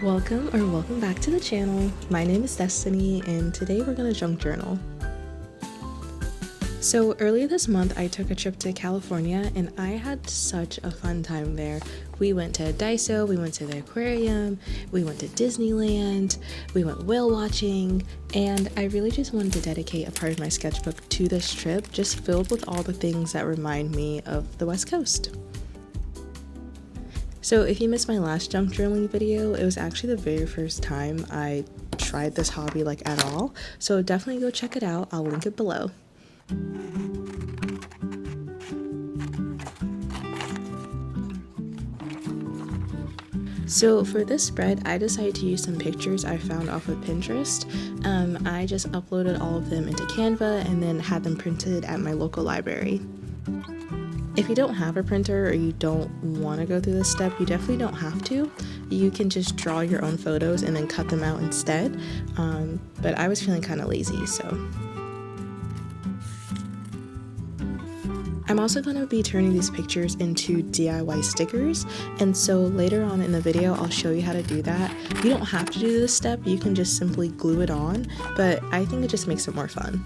Welcome back to the channel. My name is Destiny and today we're gonna junk journal. So earlier this month I took a trip to California and I had such a fun time there. We went to Daiso, we went to the aquarium, we went to Disneyland, we went whale watching, and I really just wanted to dedicate a part of my sketchbook to this trip, just filled with all the things that remind me of the West Coast. So if you missed my last junk journaling video, it was actually the very first time I tried this hobby at all. So definitely go check it out. I'll link it below. So for this spread, I decided to use some pictures I found off of Pinterest. I just uploaded all of them into Canva and then had them printed at my local library. If you don't have a printer or you don't want to go through this step, you definitely don't have to. You can just draw your own photos and then cut them out instead. But I was feeling kind of lazy, so. I'm also going to be turning these pictures into DIY stickers, and so later on in the video I'll show you how to do that. You don't have to do this step, you can just simply glue it on, but I think it just makes it more fun.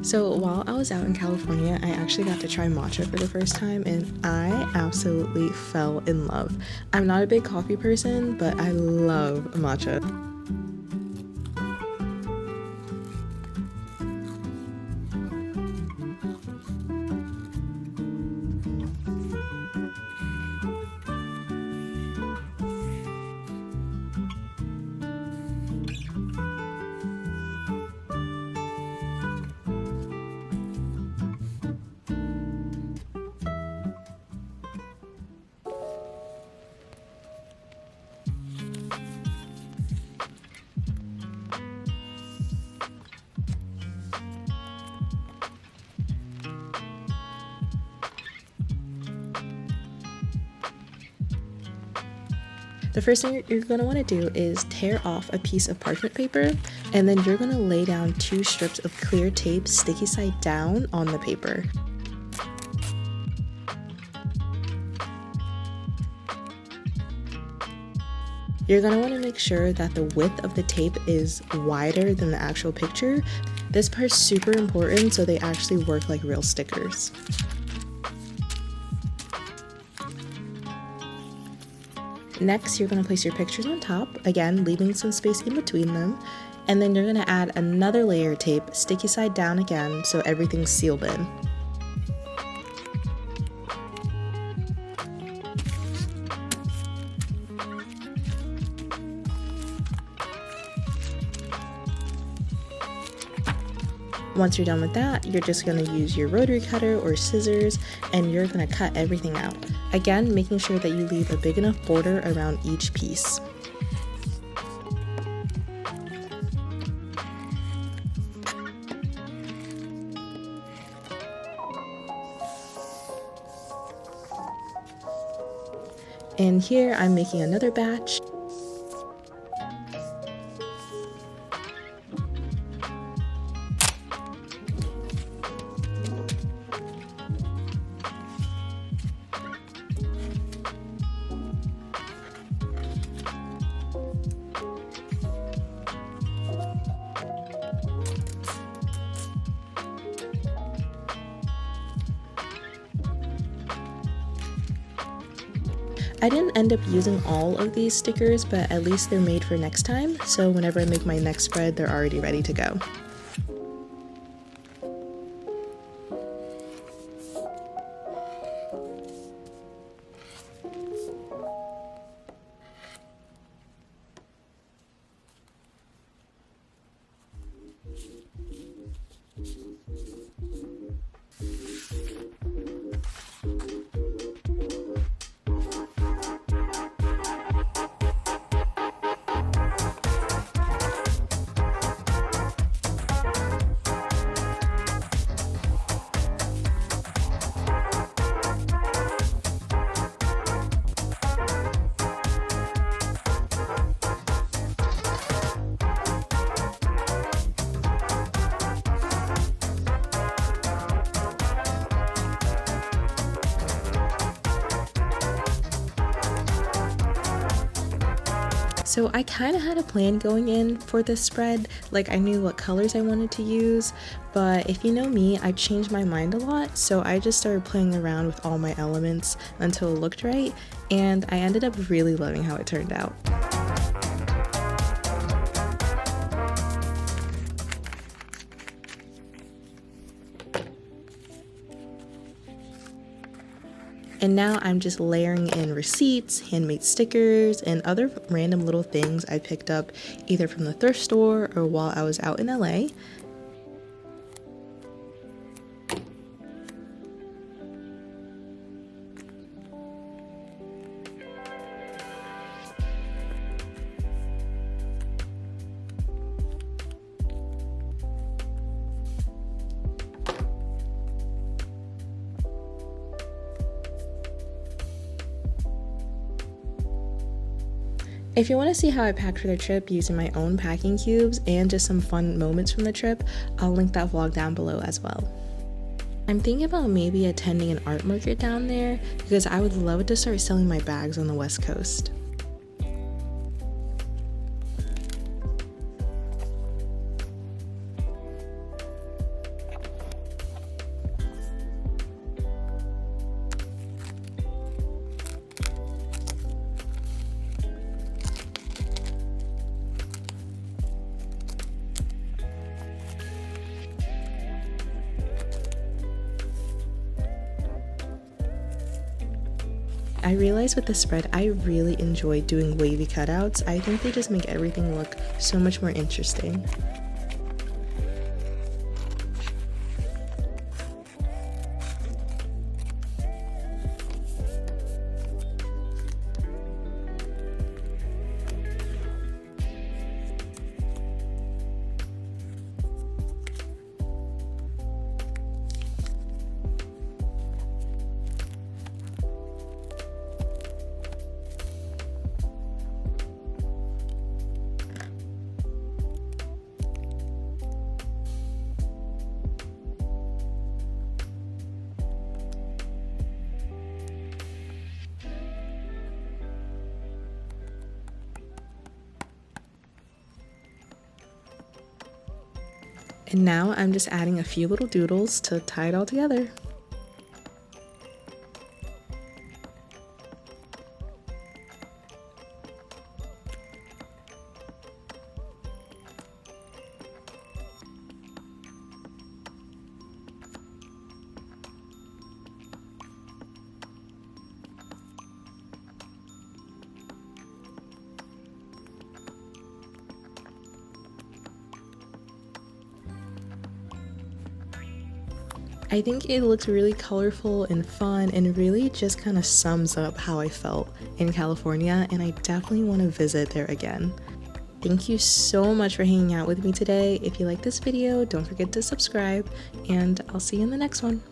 So while I was out in California, I actually got to try matcha for the first time and I absolutely fell in love. I'm not a big coffee person, but I love matcha. The first thing you're going to want to do is tear off a piece of parchment paper, and then you're going to lay down 2 strips of clear tape sticky side down on the paper. You're going to want to make sure that the width of the tape is wider than the actual picture. This part's super important so they actually work like real stickers. Next, you're going to place your pictures on top, again leaving some space in between them, and then you're going to add another layer of tape, sticky side down again, so everything's sealed in. Once you're done with that, you're just going to use your rotary cutter or scissors and you're going to cut everything out. Again, making sure that you leave a big enough border around each piece. And here I'm making another batch. I didn't end up using all of these stickers, but at least they're made for next time, so whenever I make my next spread, they're already ready to go. So I kind of had a plan going in for this spread, like I knew what colors I wanted to use, but if you know me, I change my mind a lot, so I just started playing around with all my elements until it looked right, and I ended up really loving how it turned out. And now I'm just layering in receipts, handmade stickers, and other random little things I picked up either from the thrift store or while I was out in LA. If you want to see how I packed for the trip using my own packing cubes and just some fun moments from the trip, I'll link that vlog down below as well. I'm thinking about maybe attending an art market down there because I would love to start selling my bags on the West Coast. I realized with the spread, I really enjoy doing wavy cutouts. I think they just make everything look so much more interesting. And now I'm just adding a few little doodles to tie it all together. I think it looks really colorful and fun and really just kind of sums up how I felt in California, and I definitely want to visit there again. Thank you so much for hanging out with me today. If you like this video, don't forget to subscribe, and I'll see you in the next one.